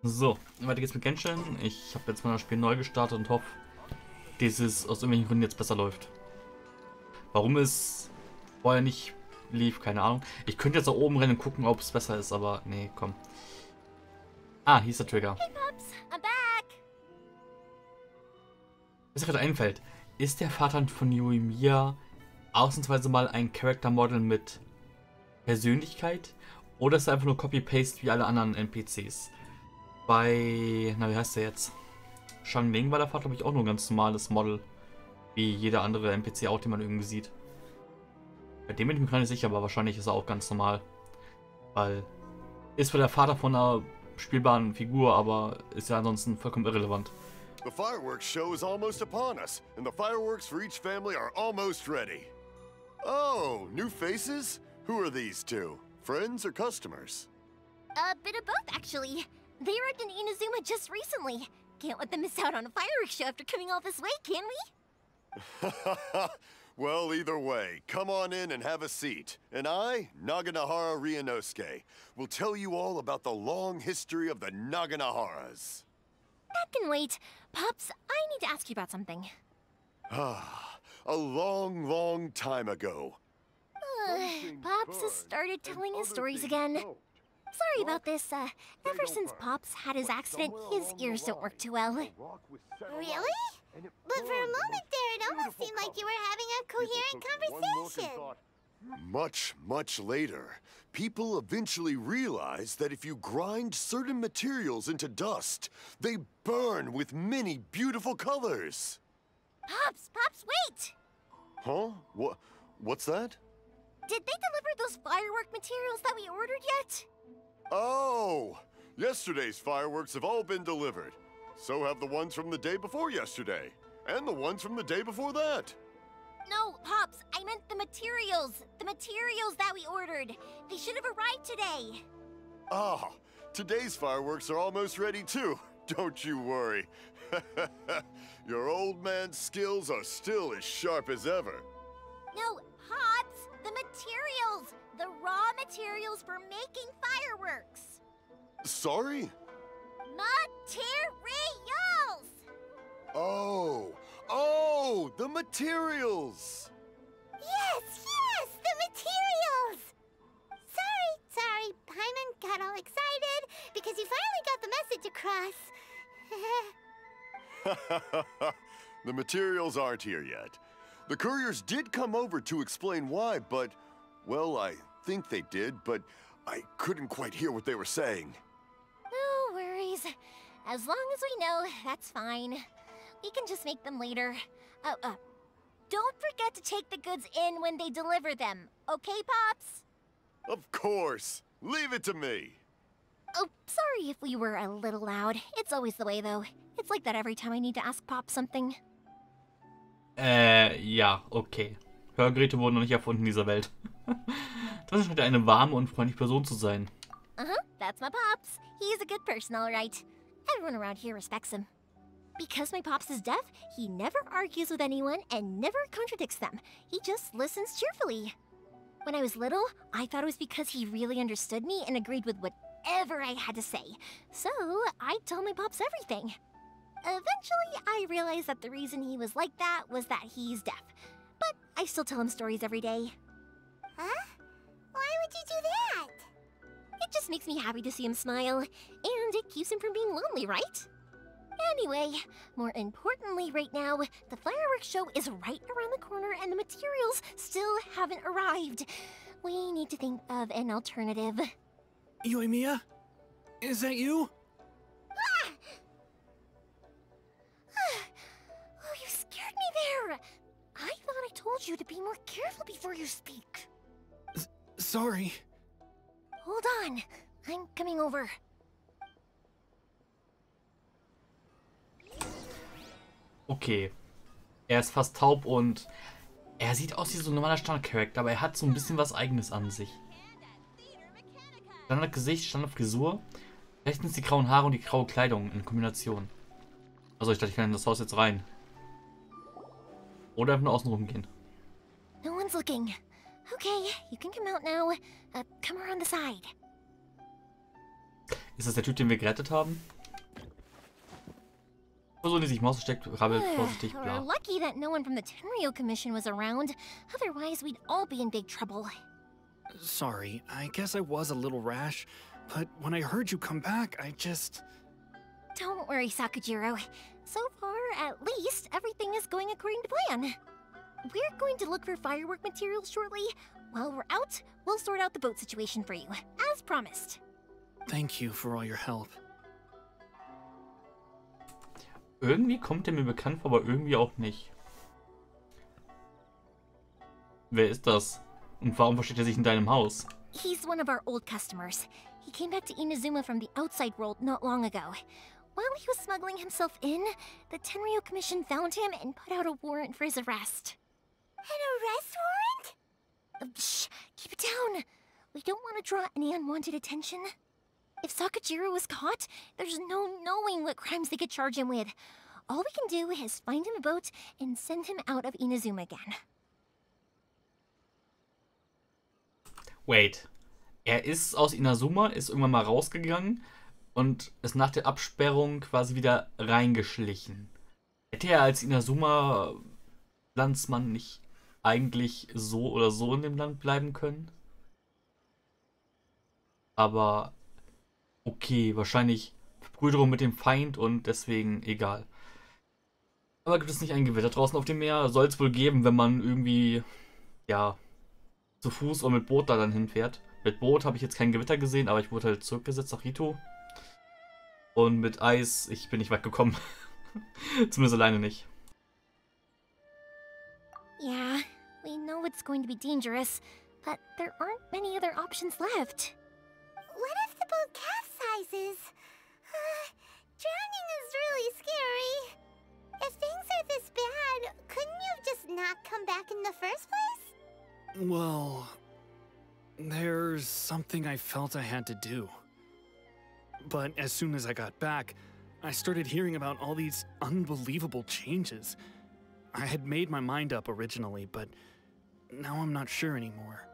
So, weiter geht's mit Genshin. Ich habe jetzt mal das Spiel neu gestartet und hoffe, dass es aus irgendwelchen Gründen jetzt besser läuft. Warum es vorher nicht lief, keine Ahnung. Ich könnte jetzt da oben rennen und gucken, ob es besser ist, aber nee, komm. Ah, hier ist der Trigger. Hey Pops, I'm back. Was mir gerade einfällt, ist der Vater von Yoimiya ausnahmsweise mal ein Character Model mit Persönlichkeit? Oder ist er einfach nur Copy-Paste wie alle anderen NPCs? Bei, na wie heißt der jetzt? Xiangling war der Vater, glaube ich, auch nur ein ganz normales Model. Wie jeder andere NPC auch, den man irgendwie sieht. Bei dem bin ich mir gar nicht sicher, aber wahrscheinlich ist er auch ganz normal. Weil, ist zwar der Vater von einer spielbaren Figur, aber ist ja ansonsten vollkommen irrelevant. The fireworks show is almost upon us, and the fireworks for each family are almost ready. Oh, new faces? Who are these two? Friends or customers? A bit of both, actually. They arrived in Inazuma just recently. Can't let them miss out on a fireworks show after coming all this way, can we? Well, either way, come on in and have a seat. And I, Naganahara Ryunosuke, will tell you all about the long history of the Naganaharas. That can wait. Pops, I need to ask you about something. A long, long time ago. Pops has started telling his stories again. Sorry about this. Ever since Pops had his accident, his ears don't work too well. Really? But for a moment there, it almost seemed like you were having a coherent conversation. Much, much later, people eventually realized that if you grind certain materials into dust, they burn with many beautiful colors. Pops, wait! Huh? What's that? Did they deliver those firework materials that we ordered yet? Oh! Yesterday's fireworks have all been delivered. So have the ones from the day before yesterday. And the ones from the day before that. No, Pops, I meant the materials. The materials that we ordered. They should have arrived today. Ah, today's fireworks are almost ready too. Don't you worry. Your old man's skills are still as sharp as ever. No, Pops, the materials. The raw materials for making fireworks. Sorry? Materials! Oh, the materials! Yes, the materials! Sorry, Paimon got all excited because you finally got the message across. The materials aren't here yet. The couriers did come over to explain why, but, well, I think they did, but I couldn't quite hear what they were saying. No worries. As long as we know, that's fine. We can just make them later. Don't forget to take the goods in when they deliver them. Okay, Pops? Of course. Leave it to me. Oh, sorry if we were a little loud. It's always the way, though. It's like that every time I need to ask Pop something. Ja, okay. Hörgeräte wurden noch nicht erfunden in dieser Welt. Das scheint eine warme und freundliche Person zu sein. That's my Pops. He's a good person, all right. Everyone around here respects him. Because my Pops is deaf, he never argues with anyone and never contradicts them. He just listens cheerfully. When I was little, I thought it was because he really understood me and agreed with whatever I had to say. So, I'd tell my Pops everything. Eventually, I realized that the reason he was like that was that he's deaf. But I still tell him stories every day. Huh? Why would you do that? It just makes me happy to see him smile, and it keeps him from being lonely, right? Anyway, more importantly right now, the fireworks show is right around the corner and the materials still haven't arrived. We need to think of an alternative. Yoimiya? Is that you? Oh, you scared me there! I thought I told you to be more careful before you speak. Sorry. Hold on, I'm coming over. Okay. Er ist fast taub und er sieht aus wie so ein normaler Standard-Charakter, aber er hat so ein bisschen was Eigenes an sich. Standard-Gesicht, Standard-Frisur. Rechtens die grauen Haare und die graue Kleidung in Kombination. Also ich dachte, ich kann in das Haus jetzt rein. Oder einfach nur außen rum gehen. No one's looking. Okay, you can come out now. Come around the side. Ist das der Typ, den wir gerettet haben? Person, die sich Maus steckt, rabbelt vorsichtig, We're bla. lucky that no one from the Tenryou Commission was around. Otherwise, we'd all be in big trouble. Sorry, I guess I was a little rash, but when I heard you come back, I just... Don't worry, Sakujiro. So far, at least, everything is going according to plan. We're going to look for firework materials shortly. While we're out, we'll sort out the boat situation for you, as promised. Thank you for all your help. Irgendwie kommt er mir bekannt vor, aber irgendwie auch nicht. Wer ist das? Und warum versteckt er sich in deinem Haus? He's one of our old customers. He came back to Inazuma from the outside world not long ago. While he was smuggling himself in, the Tenryou Commission found him and put out a warrant for his arrest. An arrest warrant? Shh, keep it down. We don't want to draw any unwanted attention. If Sakujiro was caught, there's no knowing what crimes they could charge him with. All we can do is find him a boat and send him out of Inazuma again. Wait. Er ist aus Inazuma, ist irgendwann mal rausgegangen und ist nach der Absperrung quasi wieder reingeschlichen. Hätte er als Inazuma-Landsmann nicht eigentlich so oder so in dem Land bleiben können? Aber okay, wahrscheinlich Verbrüderung mit dem Feind und deswegen egal. Aber gibt es nicht ein Gewitter draußen auf dem Meer? Soll es wohl geben, wenn man irgendwie, ja, zu Fuß oder mit Boot da dann hinfährt. Mit Boot habe ich jetzt kein Gewitter gesehen, aber ich wurde halt zurückgesetzt nach Rito. Und mit Eis, ich bin nicht weit gekommen. Zumindest alleine nicht. Yeah, we know it's going to be dangerous, but there aren't many other options left. What if the boat capsizes? Drowning is really scary. If things are this bad, couldn't you have just not come back in the first place? Well, there's something I felt I had to do. But as soon as I got back, I started hearing about all these unbelievable changes. I had made my mind up originally, but now I'm not sure anymore.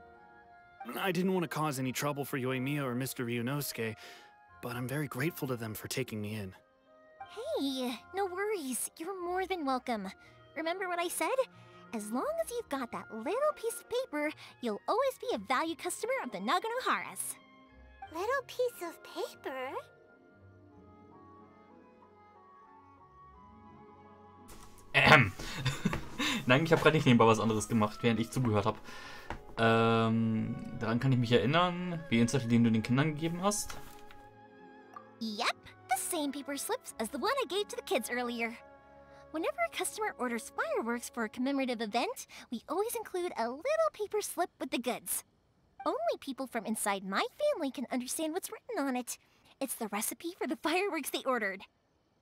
I didn't want to cause any trouble for Yoimiya or Mr. Ryunosuke, but I'm very grateful to them for taking me in. Hey, no worries. You're more than welcome. Remember what I said? As long as you've got that little piece of paper, you'll always be a valued customer of the Naganoharas. Little piece of paper? Nein, ich habe gerade nicht nebenbei was anderes gemacht, während ich zugehört habe. Daran kann ich mich erinnern, wie Inhalte, den du den Kindern gegeben hast. Yep, the same paper slips as the one I gave to the kids earlier. Whenever a customer orders fireworks for a commemorative event, we always include a little paper slip with the goods. Only people from inside my family can understand what's written on it. It's the recipe for the fireworks they ordered.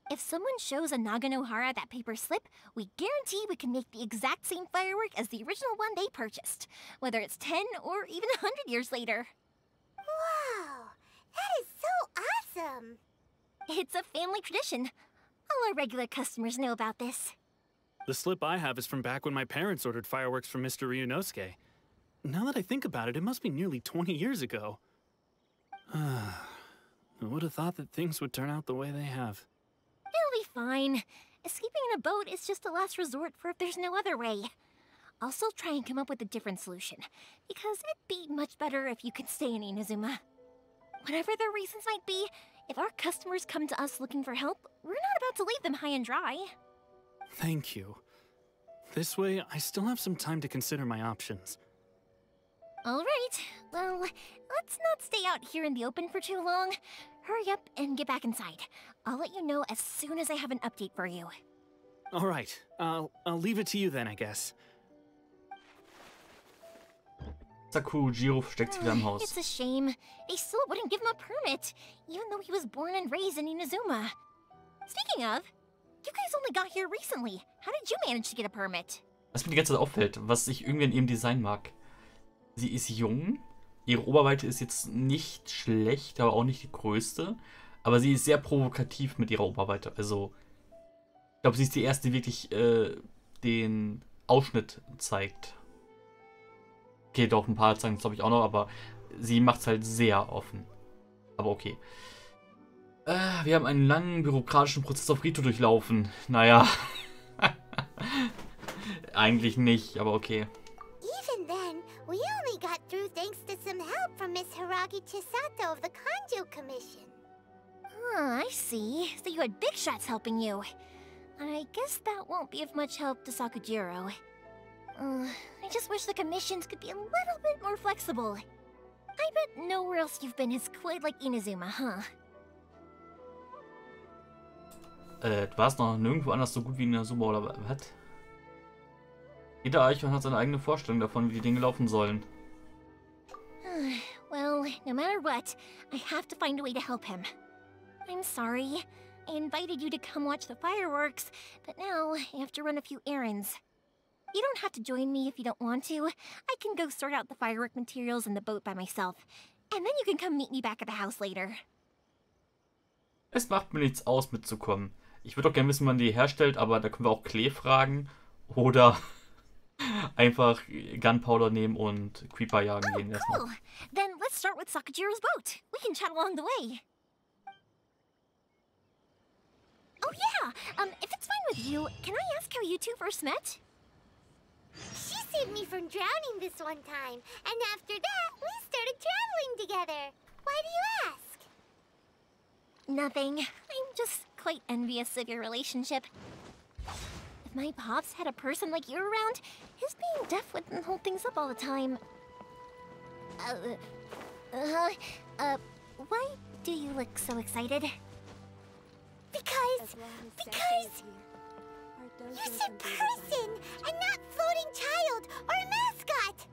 If someone shows a Naganohara that paper slip, we guarantee we can make the exact same firework as the original one they purchased, whether it's 10 or even 100 years later. Wow, that is so awesome! It's a family tradition. All our regular customers know about this. The slip I have is from back when my parents ordered fireworks from Mr. Ryunosuke. Now that I think about it, it must be nearly 20 years ago. I would have thought that things would turn out the way they have. It'll be fine. Escaping in a boat is just a last resort for if there's no other way. I'll still try and come up with a different solution, because it'd be much better if you could stay in Inazuma. Whatever their reasons might be, if our customers come to us looking for help, we're not about to leave them high and dry. Thank you. This way, I still have some time to consider my options. All right, well, let's not stay out here in the open for too long. Hurry up and get back inside. I'll let you know as soon as I have an update for you. All right, I'll leave it to you then, I guess. Sakujiro versteckt sich wieder im Haus. It's a shame. They still wouldn't give him a permit, even though he was born and raised in Inazuma. Speaking of, you guys only got here recently. How did you manage to get a permit? Was mir die ganze Zeit auffällt, was ich irgendwie an ihrem Design mag. Sie ist jung, ihre Oberweite ist jetzt nicht schlecht, aber auch nicht die größte. Aber sie ist sehr provokativ mit ihrer Oberweite. Also, ich glaube, sie ist die erste, die wirklich den Ausschnitt zeigt. Okay, doch, ein paar zeigen es glaube ich auch noch, aber sie macht es halt sehr offen. Aber okay. Wir haben einen langen bürokratischen Prozess auf Rito durchlaufen. Naja. Eigentlich nicht, aber okay. Even then, we only got through thanks to some help from Miss Hiragi Chisato of the Kanjo Commission. Oh, I see. So you had big shots helping you. I guess that won't be of much help to Sakujiro. I just wish the commissions could be a little bit more flexible. I bet nowhere else you've been is quite like Inazuma, huh? Du warst noch nirgendwo anders so gut wie in der Sumo, oder was? Jeder Eichhorn hat seine eigene Vorstellung davon, wie die Dinge laufen sollen. Well, no matter what, I have to find a way to help him. I'm sorry. I invited you to come watch the fireworks, but now I have to run a few errands. You don't have to join me if you don't want to. I can go sort out the firework materials in the boat by myself. And then you can come meet me back at the house later. Es macht mir nichts aus, mitzukommen. Ich würde auch gerne wissen, wie man die herstellt, aber da können wir auch Klee fragen. Oder einfach Gunpowder nehmen und Creeper jagen gehen erstmal. Cool. Then let's start with Sakujiro's boat. We can chat along the way. Oh yeah, if it's fine with you, can I ask how you two first met? She saved me from drowning this one time, and after that, we started traveling together. Why do you ask? Nothing. I'm just quite envious of your relationship. If my pops had a person like you around, his being deaf wouldn't hold things up all the time. Why do you look so excited? Because you said person, and not floating child or a mascot.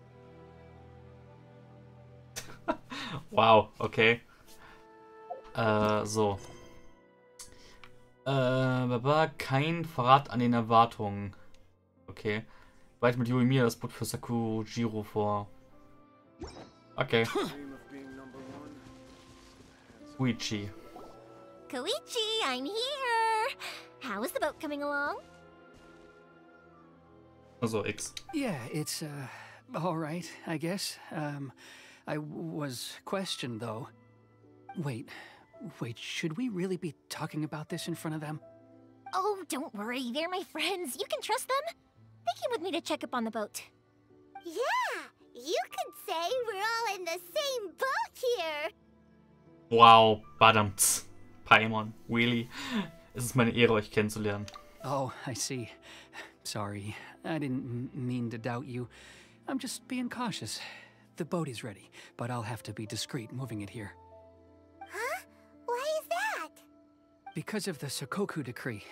Wow, okay. So. Kein Verrat an den Erwartungen. Okay. Weit mit Yoimiya das Boot für Sakujiro vor. Okay. Koichi. Koichi, I'm here! How is the boat coming along? Also X. Yeah, it's, all right, I guess. I was questioned, though. Wait, should we really be talking about this in front of them? Oh, don't worry, they're my friends. You can trust them. They came with me to check up on the boat. Yeah, you could say we're all in the same boat here. Wow, badamts. Paimon, really? Es ist meine Ehre, euch kennenzulernen. Oh, I see. Sorry, I didn't mean to doubt you. I'm just being cautious. The boat is ready, but I'll have to be discreet moving it here. Huh? Why is that? Because of the Sokoku decree,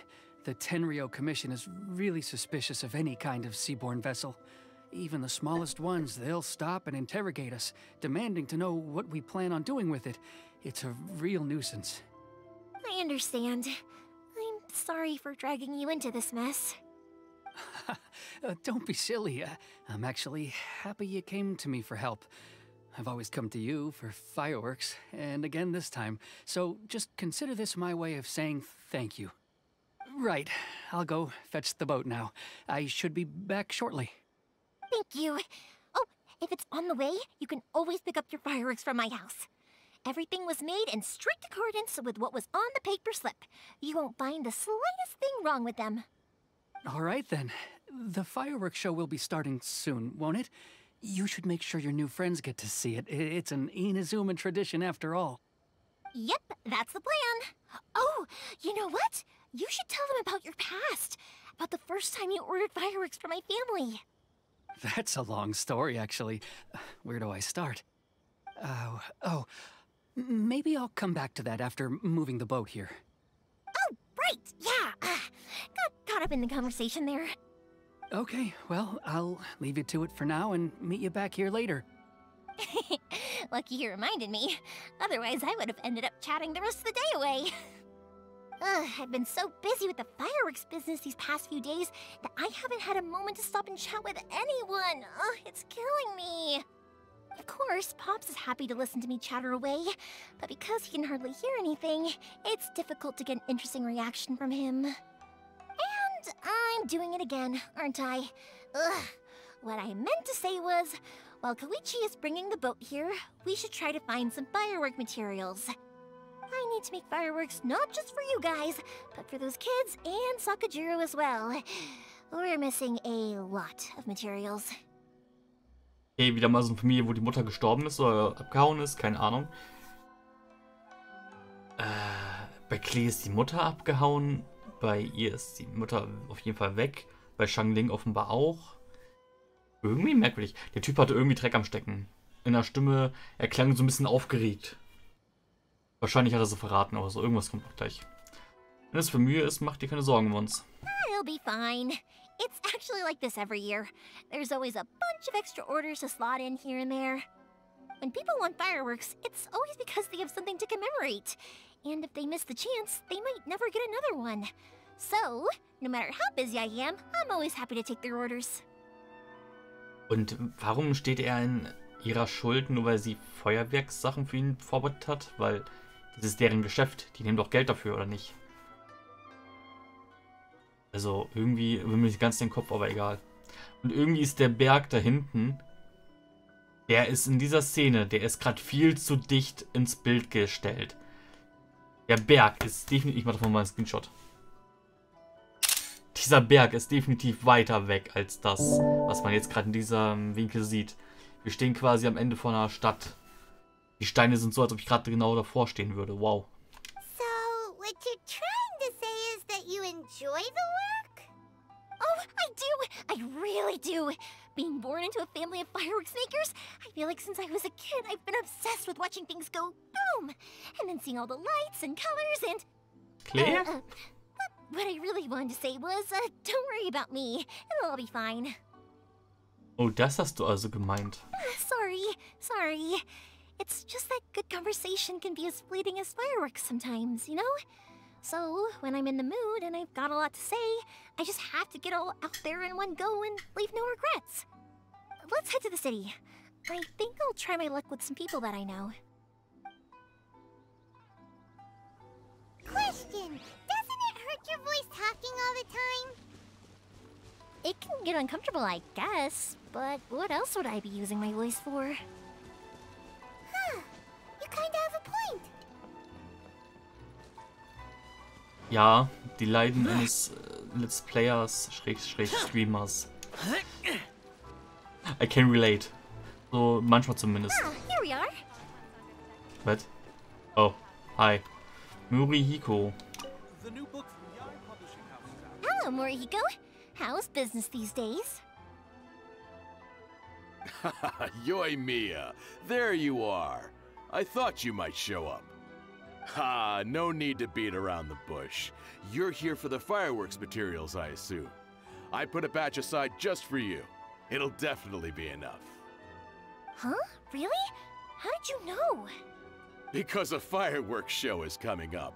the Tenryo Commission is really suspicious of any kind of seaborne vessel. Even the smallest ones, they'll stop and interrogate us, demanding to know what we plan on doing with it. It's a real nuisance. I understand. I'm sorry for dragging you into this mess. Don't be silly. I'm actually happy you came to me for help. I've always come to you for fireworks, and again this time, so just consider this my way of saying thank you. Right, I'll go fetch the boat now. I should be back shortly. Thank you. Oh, if it's on the way, you can always pick up your fireworks from my house. Everything was made in strict accordance with what was on the paper slip. You won't find the slightest thing wrong with them. All right, then. The fireworks show will be starting soon, won't it? You should make sure your new friends get to see it. It's an Inazuma tradition after all. Yep, that's the plan. Oh, you know what? You should tell them about your past. About the first time you ordered fireworks for my family. That's a long story, actually. Where do I start? Maybe I'll come back to that after moving the boat here. Oh, right, yeah. Got caught up in the conversation there. Okay, well, I'll leave you to it for now and meet you back here later. Lucky you reminded me. Otherwise, I would have ended up chatting the rest of the day away. I've been so busy with the fireworks business these past few days that I haven't had a moment to stop and chat with anyone. It's killing me. Of course, Pops is happy to listen to me chatter away, but because he can hardly hear anything, it's difficult to get an interesting reaction from him. And I'm doing it again, aren't I? What I meant to say was, while Koichi is bringing the boat here, we should try to find some firework materials. I need to make fireworks not just for you guys, but for those kids and Sakajiro as well. We're missing a lot of materials. Okay, wieder mal so eine Familie, wo die Mutter gestorben ist oder abgehauen ist, keine Ahnung. Bei Klee ist die Mutter abgehauen, bei ihr ist die Mutter auf jeden Fall weg, bei Shangling offenbar auch. Irgendwie merkwürdig. Der Typ hatte irgendwie Dreck am Stecken. In der Stimme, er klang so ein bisschen aufgeregt. Wahrscheinlich hat er sie verraten oder so. Irgendwas kommt noch gleich. Wenn es für Mühe ist, macht ihr keine Sorgen um uns. I'll be fine. It's actually like this every year. There's always a bunch of extra orders to slot in here and there. When people want fireworks, it's always because they have something to commemorate. And if they miss the chance, they might never get another one. So, no matter how busy I am, I'm always happy to take their orders. Und warum steht er in ihrer Schuld, nur weil sie Feuerwerkssachen für ihn vorbereitet hat? Weil das ist deren Geschäft. Die nehmen doch Geld dafür, oder nicht? Also irgendwie will mir nicht ganz den Kopf, aber egal. Und irgendwie ist der Berg da hinten, der ist in dieser Szene, der ist gerade viel zu dicht ins Bild gestellt. Der Berg ist definitiv, ich mache davon mal einen Screenshot. Dieser Berg ist definitiv weiter weg als das, was man jetzt gerade in diesem Winkel sieht. Wir stehen quasi am Ende von einer Stadt. Die Steine sind so, als ob ich gerade genau davor stehen würde. Wow. So, what you're trying to say is that you enjoy the work? Oh, I do! I really do! Being born into a family of fireworks makers, I feel like since I was a kid, I've been obsessed with watching things go boom! And then seeing all the lights and colors and... Claire? What I really wanted to say was, don't worry about me. It'll all be fine. Oh, das hast du also gemeint. Sorry. It's just that good conversation can be as fleeting as fireworks sometimes, you know? So, when I'm in the mood and I've got a lot to say, I just have to get all out there in one go and leave no regrets. Let's head to the city. I think I'll try my luck with some people that I know. Question. Doesn't it hurt your voice talking all the time? It can get uncomfortable, I guess, but what else would I be using my voice for? Huh. You kinda have a point. Ja, die Leiden eines Let's Players, Streamers. I can relate. So, manchmal zumindest. Ah, here we are. Was? Oh, hi. Murihiko. Hello, Morihiko. How's business these days? Yoimiya, there you are. I thought you might show up. Ha, no need to beat around the bush. You're here for the fireworks materials, I assume. I put a batch aside just for you. It'll definitely be enough. Huh? Really? How did you know? Because a fireworks show is coming up.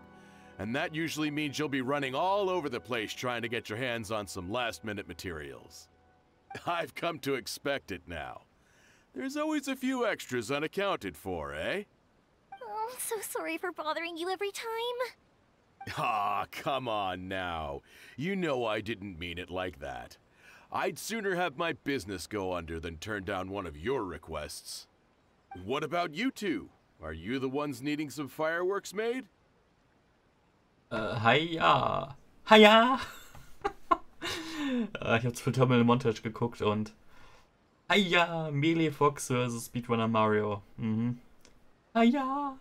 And that usually means you'll be running all over the place trying to get your hands on some last-minute materials. I've come to expect it now. There's always a few extras unaccounted for, eh? Oh, I'm so sorry for bothering you every time. Ah, come on now. You know I didn't mean it like that. I'd sooner have my business go under than turn down one of your requests. What about you two? Are you the ones needing some fireworks made? Hiya. Hiya. Ich hab's für Terminal Montage geguckt und Hiya, Melee Fox vs. Speedrunner Mario. Mhm. Hiya.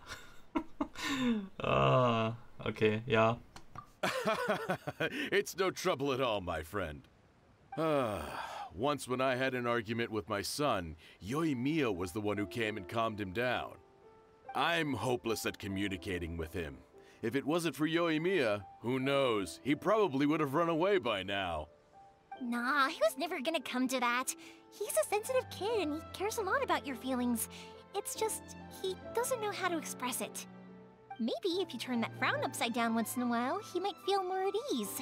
Okay, ja. It's no trouble at all, my friend. Once when I had an argument with my son, Yoimiya was the one who came and calmed him down. I'm hopeless at communicating with him. If it wasn't for Yoimiya, who knows, he probably would have run away by now. Nah, he was never gonna come to that. He's a sensitive kid and he cares a lot about your feelings. It's just, he doesn't know how to express it. Maybe if you turn that frown upside down once in a while, he might feel more at ease.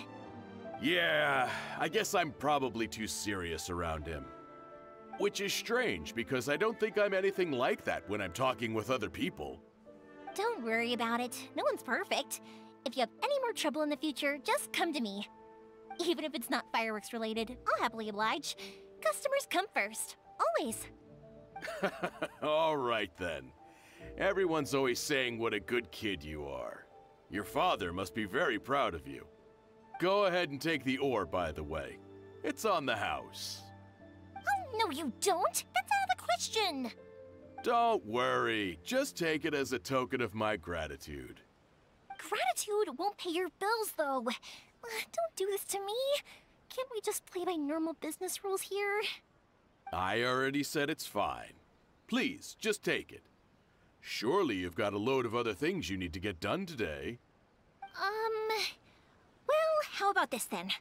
Yeah, I guess I'm probably too serious around him. Which is strange, because I don't think I'm anything like that when I'm talking with other people. Don't worry about it. No one's perfect. If you have any more trouble in the future, just come to me. Even if it's not fireworks related, I'll happily oblige. Customers come first. Always. All right then. Everyone's always saying what a good kid you are. Your father must be very proud of you. Go ahead and take the ore, by the way. It's on the house. Oh, no you don't! That's out of the question! Don't worry. Just take it as a token of my gratitude. Gratitude won't pay your bills, though. Don't do this to me. Can't we just play by normal business rules here? I already said it's fine. Please, just take it. Surely you've got a load of other things you need to get done today. Well, how about this then?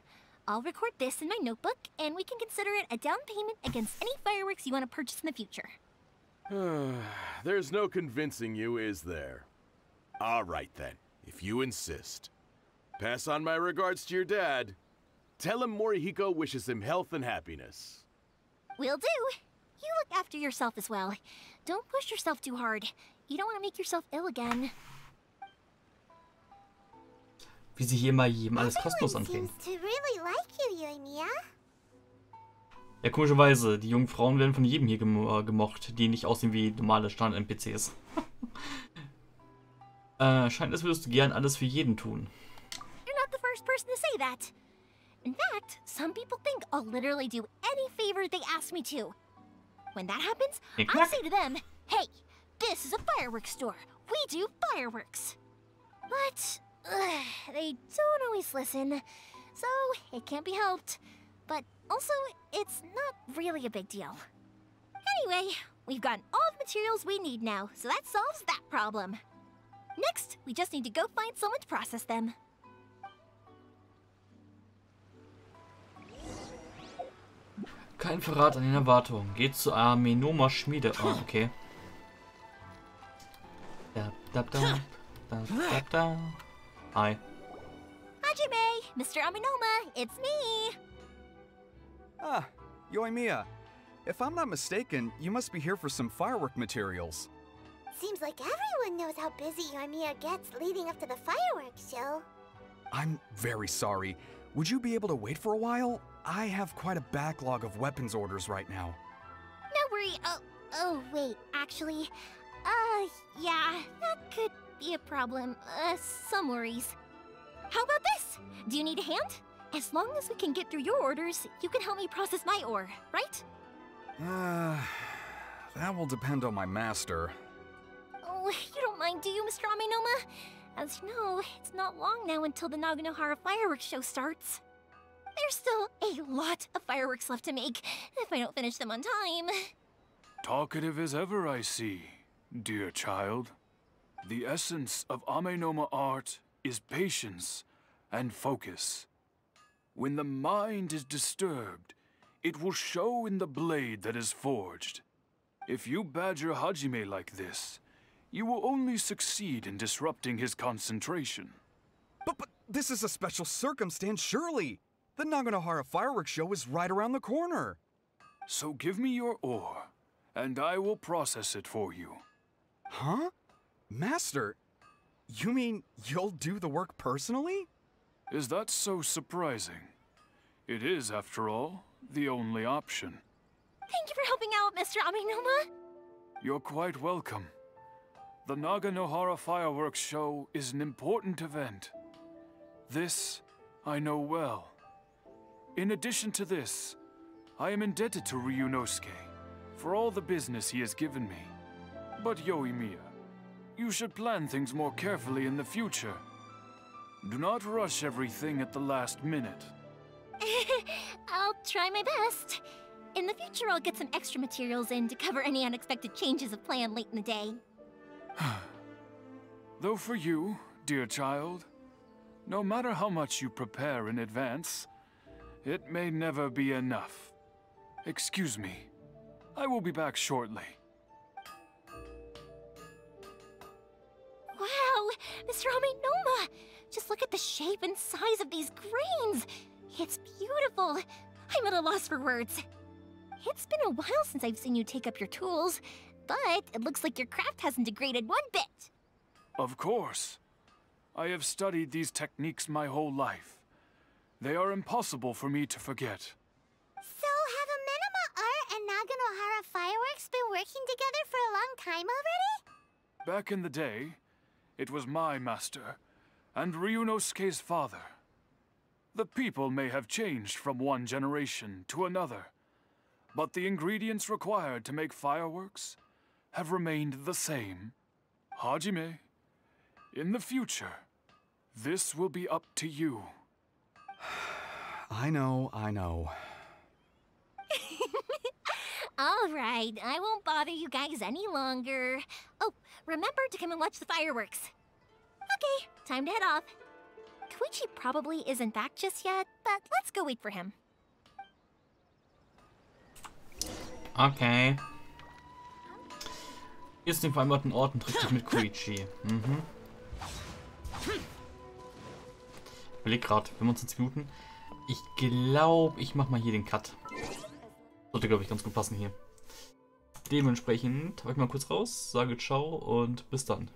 I'll record this in my notebook, and we can consider it a down payment against any fireworks you want to purchase in the future. There's no convincing you, is there? All right then, if you insist. Pass on my regards to your dad. Tell him Morihiko wishes him health and happiness. Will do. You look after yourself as well. Don't push yourself too hard. You don't want to make yourself ill again. Wie sie hier mal jedem alles kostenlos andrehen. Seems to really like you, Yoimiya. Ja, komischerweise, die jungen Frauen werden von jedem hier gemocht, die nicht aussehen wie normale Standard-NPCs. Scheint, als würdest du gern alles für jeden tun. You're not the first person to say that. In fact, some people think I'll literally do any favor they ask me to. When that happens, I say to them, hey, this is a fireworks store. We do fireworks. But they don't always listen, so it can't be helped. But also, it's not really a big deal. Anyway, we've gotten all the materials we need now, so that solves that problem. Next, we just need to go find someone to process them. Kein Verrat an den Erwartungen. Geht zu Amenoma Schmiede. Oh, okay. Hi. Hajime, Mr. Amenoma, it's me. Ah, Yoimiya. If I'm not mistaken, you must be here for some firework materials. Seems like everyone knows how busy Yoimiya gets leading up to the fireworks show. I'm very sorry. Would you be able to wait for a while? I have quite a backlog of weapons orders right now. No worry. Oh, wait, actually, yeah, that could be a problem. Some worries. How about this? Do you need a hand? As long as we can get through your orders, you can help me process my ore, right? That will depend on my master. Oh, you don't mind, do you, Mr. Amenoma? As you know, it's not long now until the Naganohara fireworks show starts. There's still a lot of fireworks left to make, if I don't finish them on time. Talkative as ever, I see, dear child. The essence of Amenoma art is patience and focus. When the mind is disturbed, it will show in the blade that is forged. If you badger Hajime like this, you will only succeed in disrupting his concentration. But this is a special circumstance, surely. The Naganohara fireworks show is right around the corner. So give me your ore, and I will process it for you. Huh? Master, you mean you'll do the work personally? Is that so surprising? It is, after all, the only option. Thank you for helping out, Mr. Amenoma. You're quite welcome. The Naganohara fireworks show is an important event. This I know well. In addition to this, I am indebted to Ryunosuke for all the business he has given me. But Yoimiya, you should plan things more carefully in the future. Do not rush everything at the last minute. I'll try my best. In the future, I'll get some extra materials in to cover any unexpected changes of plan late in the day. Though for you, dear child, no matter how much you prepare in advance, it may never be enough. Excuse me. I will be back shortly. Wow, Mr. Amenoma! Just look at the shape and size of these grains! It's beautiful! I'm at a loss for words. It's been a while since I've seen you take up your tools, but it looks like your craft hasn't degraded one bit. Of course. I have studied these techniques my whole life. They are impossible for me to forget. So have Amenoma Art and Naganohara Fireworks been working together for a long time already? Back in the day, it was my master, and Ryunosuke's father. The people may have changed from one generation to another, but the ingredients required to make fireworks have remained the same. Hajime, in the future, this will be up to you. I know. Alright, I won't bother you guys any longer. Oh, remember to come and watch the fireworks. Okay, time to head off. Koichi probably isn't back just yet, but let's go wait for him. Okay. Hier ist den vereinbarten Ort und trifft sich mit Koichi. Ich überleg grad, 25 Minuten. Ich glaube, ich mach mal hier den Cut. Sollte, glaube ich, ganz gut passen hier. Dementsprechend habe ich mal kurz raus, sage ciao und bis dann.